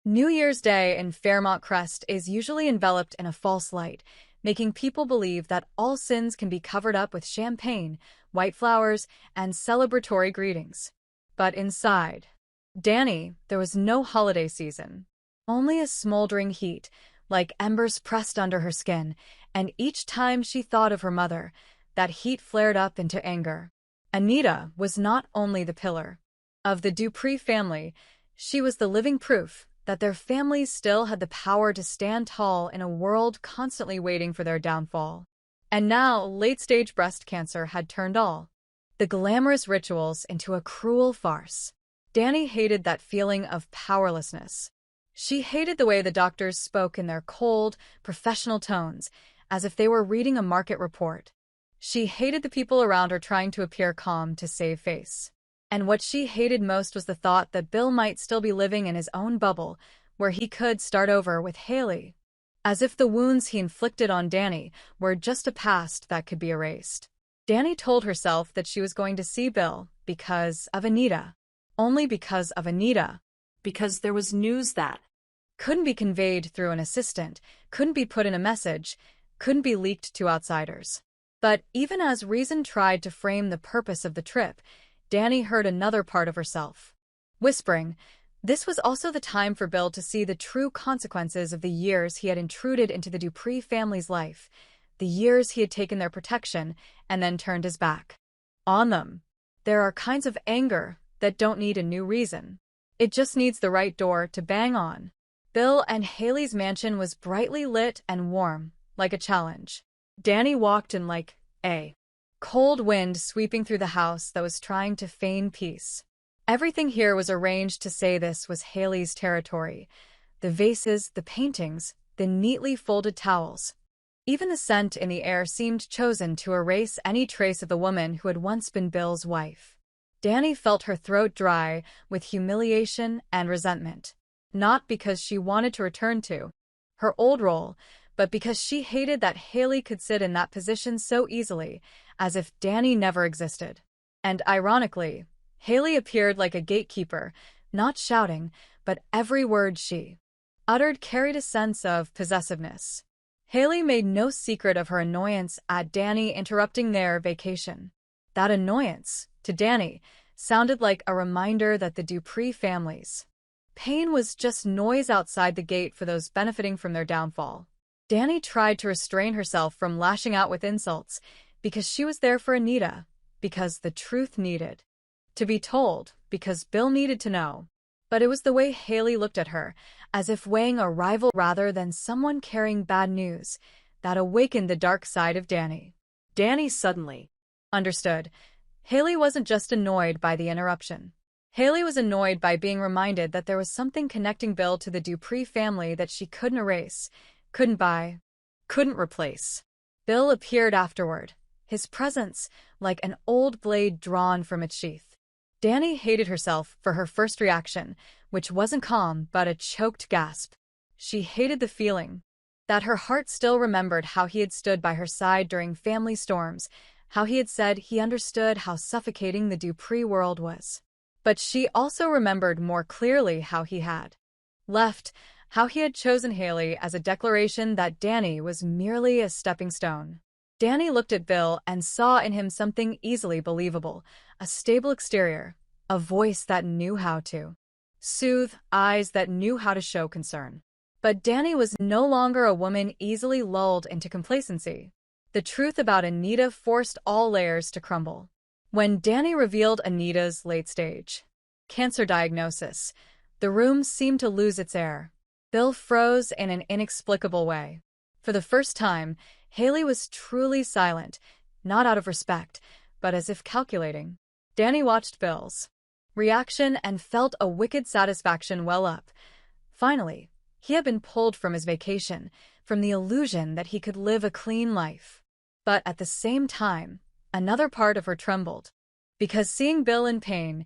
New Year's Day in Fairmont Crest is usually enveloped in a false light, making people believe that all sins can be covered up with champagne, white flowers, and celebratory greetings. But inside Dani, there was no holiday season. Only a smoldering heat, like embers pressed under her skin, and each time she thought of her mother, that heat flared up into anger. Anita was not only the pillar of the Dupree family, she was the living proof that their family still had the power to stand tall in a world constantly waiting for their downfall. And now, late-stage breast cancer had turned all the glamorous rituals into a cruel farce. Dani hated that feeling of powerlessness. She hated the way the doctors spoke in their cold, professional tones, as if they were reading a market report. She hated the people around her trying to appear calm to save face. And what she hated most was the thought that Bill might still be living in his own bubble, where he could start over with Hayley. As if the wounds he inflicted on Dani were just a past that could be erased. Dani told herself that she was going to see Bill because of Anita. Only because of Anita. Because there was news that couldn't be conveyed through an assistant, couldn't be put in a message, couldn't be leaked to outsiders. But even as reason tried to frame the purpose of the trip, Dani heard another part of herself whispering, this was also the time for Bill to see the true consequences of the years he had intruded into the Dupree family's life, the years he had taken their protection and then turned his back on them. There are kinds of anger that don't need a new reason. It just needs the right door to bang on. Bill and Hayley's mansion was brightly lit and warm, like a challenge. Dani walked in like a cold wind sweeping through the house that was trying to feign peace. Everything here was arranged to say this was Hayley's territory. The vases, the paintings, the neatly folded towels. Even the scent in the air seemed chosen to erase any trace of the woman who had once been Bill's wife. Dani felt her throat dry with humiliation and resentment. Not because she wanted to return to her old role, but because she hated that Hayley could sit in that position so easily, as if Dani never existed. And ironically, Hayley appeared like a gatekeeper, not shouting, but every word she uttered carried a sense of possessiveness. Hayley made no secret of her annoyance at Dani interrupting their vacation. That annoyance, to Dani, sounded like a reminder that the Dupree family's pain was just noise outside the gate for those benefiting from their downfall. Dani tried to restrain herself from lashing out with insults, because she was there for Anita, because the truth needed to be told, because Bill needed to know. But it was the way Hayley looked at her, as if weighing a rival rather than someone carrying bad news, that awakened the dark side of Dani. Dani suddenly understood. Hayley wasn't just annoyed by the interruption. Hayley was annoyed by being reminded that there was something connecting Bill to the Dupree family that she couldn't erase, couldn't buy, couldn't replace. Bill appeared afterward, his presence like an old blade drawn from its sheath. Dani hated herself for her first reaction, which wasn't calm but a choked gasp. She hated the feeling that her heart still remembered how he had stood by her side during family storms, how he had said he understood how suffocating the Dupree world was. But she also remembered more clearly how he had left, how he had chosen Hayley as a declaration that Dani was merely a stepping stone. Dani looked at Bill and saw in him something easily believable, a stable exterior, a voice that knew how to soothe, eyes that knew how to show concern. But Dani was no longer a woman easily lulled into complacency. The truth about Anita forced all layers to crumble. When Dani revealed Anita's late-stage cancer diagnosis, the room seemed to lose its air. Bill froze in an inexplicable way. For the first time, Hayley was truly silent, not out of respect, but as if calculating. Dani watched Bill's reaction and felt a wicked satisfaction well up. Finally, he had been pulled from his vacation, from the illusion that he could live a clean life. But at the same time, another part of her trembled. Because seeing Bill in pain,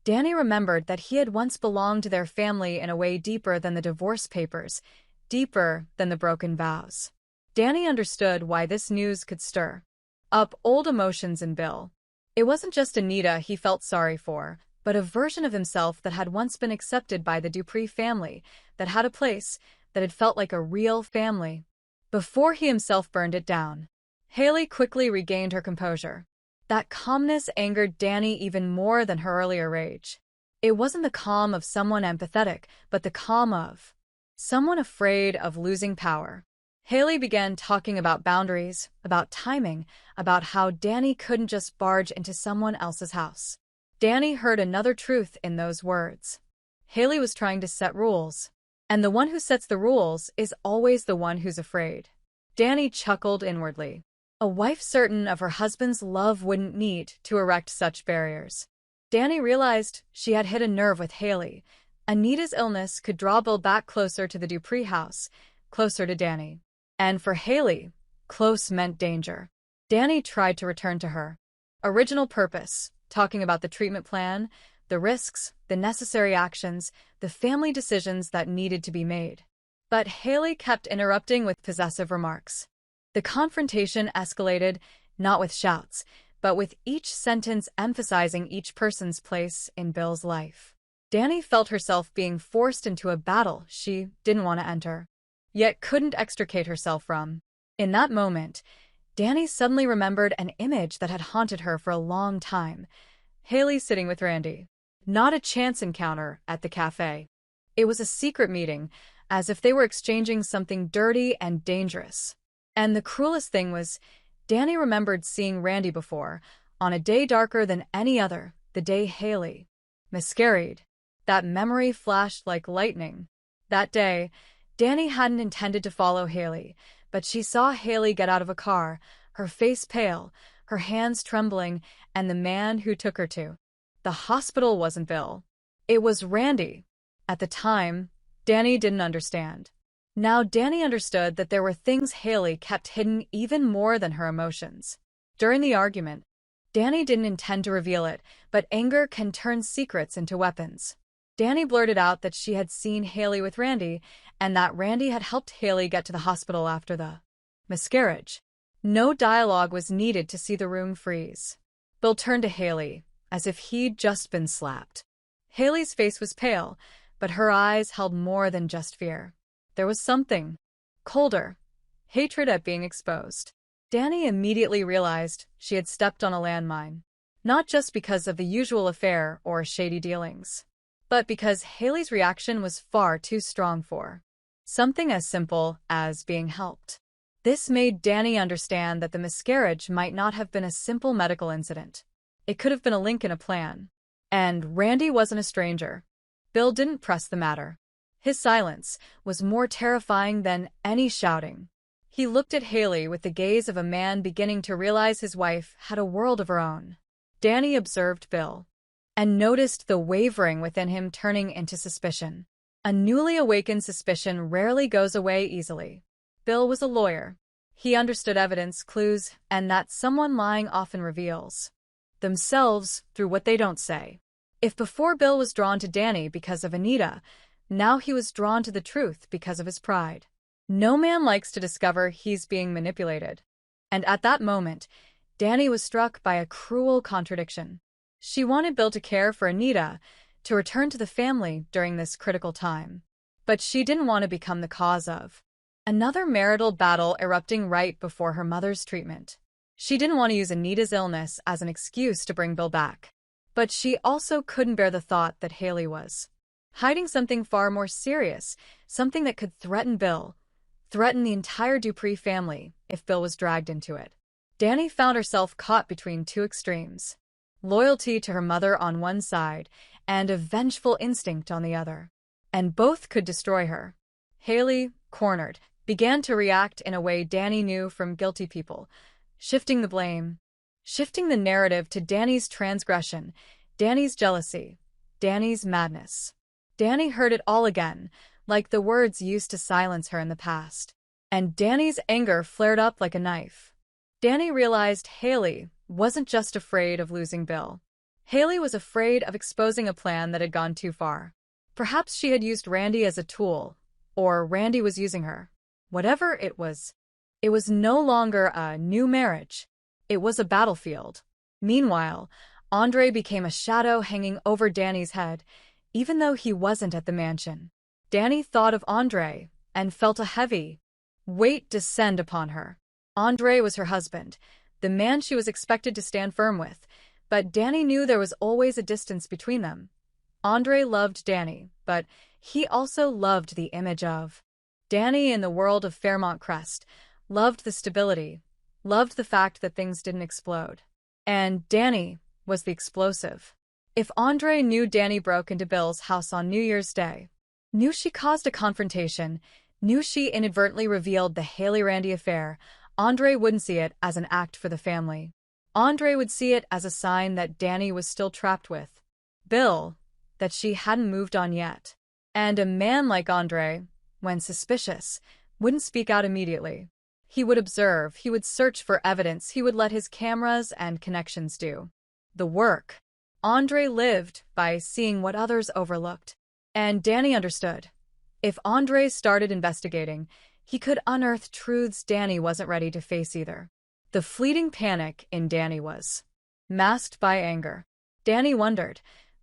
Dani remembered that he had once belonged to their family in a way deeper than the divorce papers, deeper than the broken vows. Dani understood why this news could stir up old emotions in Bill. It wasn't just Anita he felt sorry for, but a version of himself that had once been accepted by the Dupree family, that had a place, that had felt like a real family, before he himself burned it down. Hayley quickly regained her composure. That calmness angered Dani even more than her earlier rage. It wasn't the calm of someone empathetic, but the calm of someone afraid of losing power. Hayley began talking about boundaries, about timing, about how Dani couldn't just barge into someone else's house. Dani heard another truth in those words. Hayley was trying to set rules, and the one who sets the rules is always the one who's afraid. Dani chuckled inwardly. A wife certain of her husband's love wouldn't need to erect such barriers. Dani realized she had hit a nerve with Hayley. Anita's illness could draw Bill back closer to the Dupree house, closer to Dani. And for Hayley, close meant danger. Dani tried to return to her original purpose, talking about the treatment plan, the risks, the necessary actions, the family decisions that needed to be made. But Hayley kept interrupting with possessive remarks. The confrontation escalated, not with shouts, but with each sentence emphasizing each person's place in Bill's life. Dani felt herself being forced into a battle she didn't want to enter, yet couldn't extricate herself from. In that moment, Dani suddenly remembered an image that had haunted her for a long time. Hayley sitting with Randy. Not a chance encounter at the cafe. It was a secret meeting, as if they were exchanging something dirty and dangerous. And the cruelest thing was, Dani remembered seeing Randy before, on a day darker than any other, the day Hayley miscarried. That memory flashed like lightning. That day, Dani hadn't intended to follow Hayley, but she saw Hayley get out of a car, her face pale, her hands trembling, and the man who took her to the hospital wasn't Bill. It was Randy. At the time, Dani didn't understand. Now Dani understood that there were things Hayley kept hidden even more than her emotions. During the argument, Dani didn't intend to reveal it, but anger can turn secrets into weapons. Dani blurted out that she had seen Hayley with Randy, and that Randy had helped Hayley get to the hospital after the miscarriage. No dialogue was needed to see the room freeze. Bill turned to Hayley, as if he'd just been slapped. Hayley's face was pale, but her eyes held more than just fear. There was something colder, hatred at being exposed. Dani immediately realized she had stepped on a landmine, not just because of the usual affair or shady dealings, but because Hayley's reaction was far too strong for something as simple as being helped. This made Dani understand that the miscarriage might not have been a simple medical incident. It could have been a link in a plan. And Randy wasn't a stranger. Bill didn't press the matter. His silence was more terrifying than any shouting. He looked at Hayley with the gaze of a man beginning to realize his wife had a world of her own. Dani observed Bill and noticed the wavering within him turning into suspicion. A newly awakened suspicion rarely goes away easily. Bill was a lawyer. He understood evidence, clues, and that someone lying often reveals themselves through what they don't say. If before Bill was drawn to Dani because of Anita, now he was drawn to the truth because of his pride. No man likes to discover he's being manipulated. And at that moment, Dani was struck by a cruel contradiction. She wanted Bill to care for Anita, to return to the family during this critical time. But she didn't want to become the cause of another marital battle erupting right before her mother's treatment. She didn't want to use Anita's illness as an excuse to bring Bill back. But she also couldn't bear the thought that Hayley was hiding something far more serious, something that could threaten Bill, threaten the entire Dupree family if Bill was dragged into it. Dani found herself caught between two extremes. Loyalty to her mother on one side, and a vengeful instinct on the other. And both could destroy her. Hayley, cornered, began to react in a way Dani knew from guilty people, shifting the blame, shifting the narrative to Dani's transgression, Dani's jealousy, Dani's madness. Dani heard it all again, like the words used to silence her in the past. And Dani's anger flared up like a knife. Dani realized Hayley wasn't just afraid of losing Bill. Hayley was afraid of exposing a plan that had gone too far. Perhaps she had used Randy as a tool, or Randy was using her. Whatever it was no longer a new marriage. It was a battlefield. Meanwhile, Andre became a shadow hanging over Dani's head, even though he wasn't at the mansion. Dani thought of Andre and felt a heavy weight descend upon her. Andre was her husband, the man she was expected to stand firm with, but Dani knew there was always a distance between them. Andre loved Dani, but he also loved the image of Dani in the world of Fairmont Crest, loved the stability, loved the fact that things didn't explode. And Dani was the explosive. If Andre knew Dani broke into Bill's house on New Year's Day, knew she caused a confrontation, knew she inadvertently revealed the Hayley-Randy affair, Andre wouldn't see it as an act for the family. Andre would see it as a sign that Dani was still trapped with Bill, that she hadn't moved on yet. And a man like Andre, when suspicious, wouldn't speak out immediately. He would observe, he would search for evidence, he would let his cameras and connections do the work. Andre lived by seeing what others overlooked. And Dani understood. If Andre started investigating, he could unearth truths Dani wasn't ready to face either. The fleeting panic in Dani was masked by anger. Dani wondered,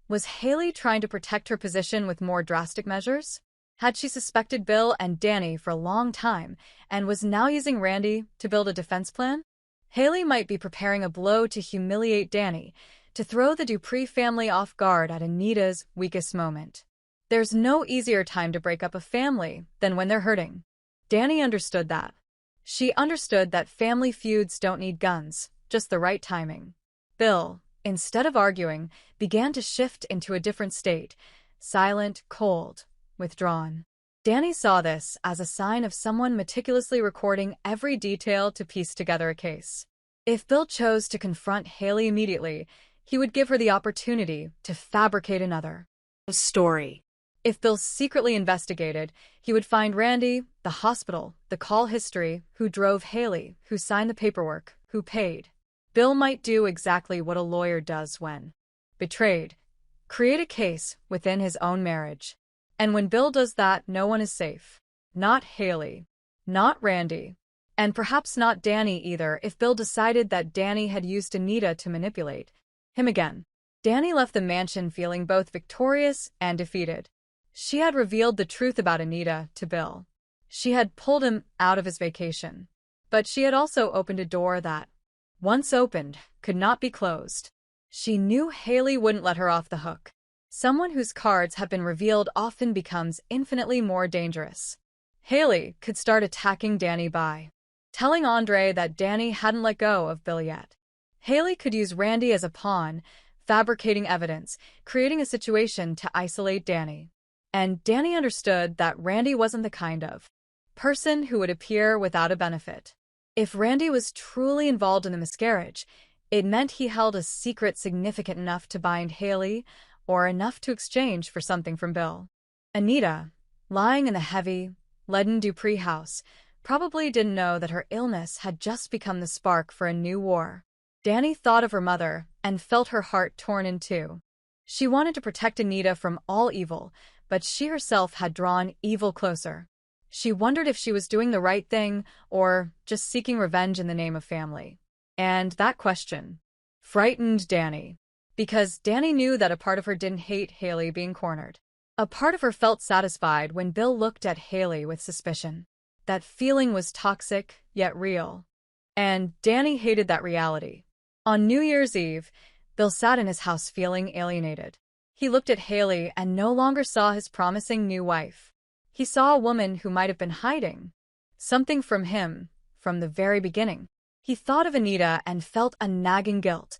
was Hayley trying to protect her position with more drastic measures? Had she suspected Bill and Dani for a long time and was now using Randy to build a defense plan? Hayley might be preparing a blow to humiliate Dani, to throw the Dupree family off guard at Anita's weakest moment. There's no easier time to break up a family than when they're hurting. Dani understood that. She understood that family feuds don't need guns, just the right timing. Bill, instead of arguing, began to shift into a different state, silent, cold, withdrawn. Dani saw this as a sign of someone meticulously recording every detail to piece together a case. If Bill chose to confront Hayley immediately, he would give her the opportunity to fabricate another story. If Bill secretly investigated, he would find Randy, the hospital, the call history, who drove Hayley, who signed the paperwork, who paid. Bill might do exactly what a lawyer does when betrayed. Create a case within his own marriage. And when Bill does that, no one is safe. Not Hayley. Not Randy. And perhaps not Dani either if Bill decided that Dani had used Anita to manipulate him again. Dani left the mansion feeling both victorious and defeated. She had revealed the truth about Anita to Bill. She had pulled him out of his vacation. But she had also opened a door that, once opened, could not be closed. She knew Hayley wouldn't let her off the hook. Someone whose cards have been revealed often becomes infinitely more dangerous. Hayley could start attacking Dani by telling Andre that Dani hadn't let go of Bill yet. Hayley could use Randy as a pawn, fabricating evidence, creating a situation to isolate Dani. And Dani understood that Randy wasn't the kind of person who would appear without a benefit. If Randy was truly involved in the miscarriage, it meant he held a secret significant enough to bind Hayley, or enough to exchange for something from Bill. Anita, lying in the heavy, leaden Dupree house, probably didn't know that her illness had just become the spark for a new war. Dani thought of her mother and felt her heart torn in two. She wanted to protect Anita from all evil, but she herself had drawn evil closer. She wondered if she was doing the right thing or just seeking revenge in the name of family. And that question frightened Dani. Because Dani knew that a part of her didn't hate Hayley being cornered. A part of her felt satisfied when Bill looked at Hayley with suspicion. That feeling was toxic, yet real. And Dani hated that reality. On New Year's Eve, Bill sat in his house feeling alienated. He looked at Hayley and no longer saw his promising new wife. He saw a woman who might have been hiding something from him from the very beginning. He thought of Anita and felt a nagging guilt.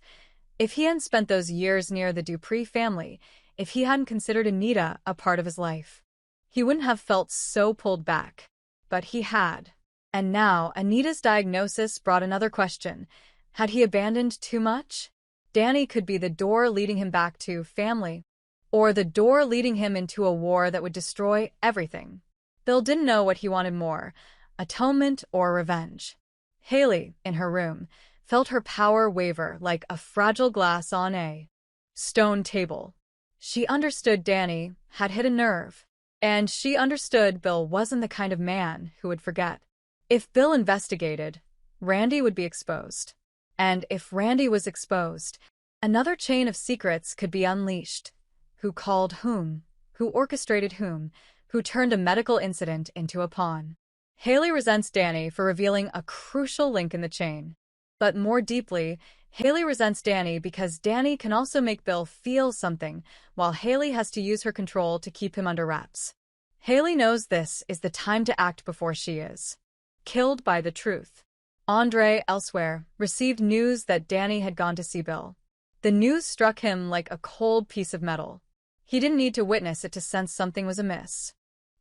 If he hadn't spent those years near the Dupree family, if he hadn't considered Anita a part of his life, he wouldn't have felt so pulled back. But he had. And now, Anita's diagnosis brought another question. Had he abandoned too much? Dani could be the door leading him back to family, or the door leading him into a war that would destroy everything. Bill didn't know what he wanted more, atonement or revenge. Hayley, in her room, felt her power waver like a fragile glass on a stone table. She understood Dani had hit a nerve, and she understood Bill wasn't the kind of man who would forget. If Bill investigated, Randy would be exposed. And if Randy was exposed, Another chain of secrets could be unleashed. Who called whom? Who orchestrated whom? Who turned a medical incident into a pawn? Hayley resents Dani for revealing a crucial link in the chain. But more deeply, Hayley resents Dani because Dani can also make Bill feel something, while Hayley has to use her control to keep him under wraps. Hayley knows this is the time to act before she is killed by the truth. Andre, elsewhere, received news that Dani had gone to see Bill. The news struck him like a cold piece of metal. He didn't need to witness it to sense something was amiss.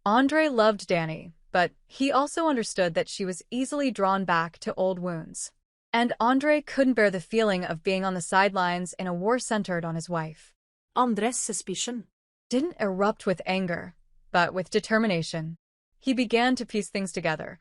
Andre loved Dani, but he also understood that she was easily drawn back to old wounds. And Andre couldn't bear the feeling of being on the sidelines in a war centered on his wife. Andre's suspicion Didn't erupt with anger, but with determination. He began to piece things together.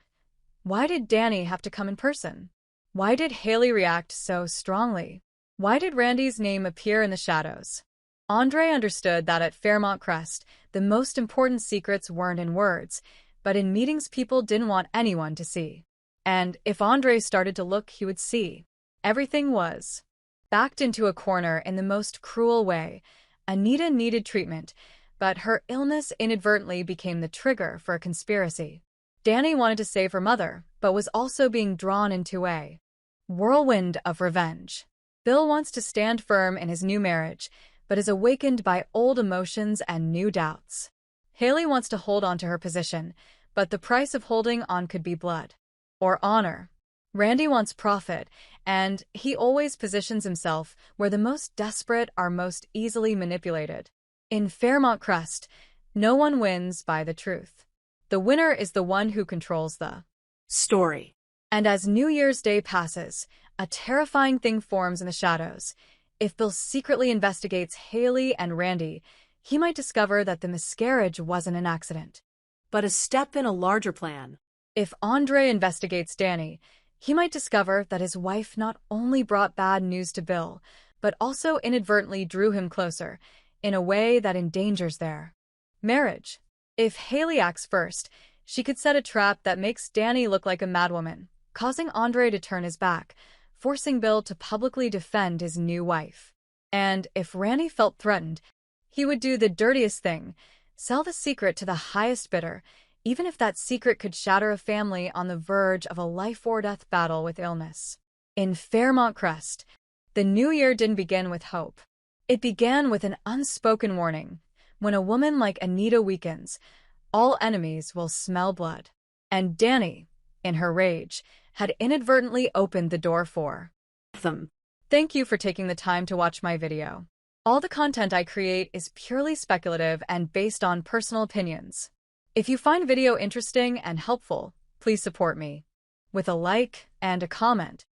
Why did Dani have to come in person? Why did Hayley react so strongly? Why did Randy's name appear in the shadows? Andre understood that at Fairmont Crest, the most important secrets weren't in words, but in meetings people didn't want anyone to see. And if Andre started to look, he would see. Everything was backed into a corner in the most cruel way. Anita needed treatment, but her illness inadvertently became the trigger for a conspiracy. Dani wanted to save her mother, but was also being drawn into a whirlwind of revenge. Bill wants to stand firm in his new marriage, but is awakened by old emotions and new doubts. Hayley wants to hold on to her position, but the price of holding on could be blood or honor. Randy wants profit, and he always positions himself where the most desperate are most easily manipulated. In Fairmont Crest, no one wins by the truth. The winner is the one who controls the story. And as New Year's Day passes, a terrifying thing forms in the shadows. If Bill secretly investigates Hayley and Randy, he might discover that the miscarriage wasn't an accident, but a step in a larger plan. If Andre investigates Dani, he might discover that his wife not only brought bad news to Bill, but also inadvertently drew him closer, in a way that endangers their marriage. If Hayley acts first, she could set a trap that makes Dani look like a madwoman, causing Andre to turn his back, forcing Bill to publicly defend his new wife. And if Randy felt threatened, he would do the dirtiest thing, sell the secret to the highest bidder, even if that secret could shatter a family on the verge of a life-or-death battle with illness. In Fairmont Crest, the new year didn't begin with hope. It began with an unspoken warning. When a woman like Anita weakens, all enemies will smell blood. And Dani, in her rage, had inadvertently opened the door for them. Thank you for taking the time to watch my video. All the content I create is purely speculative and based on personal opinions. If you find video interesting and helpful, please support me with a like and a comment.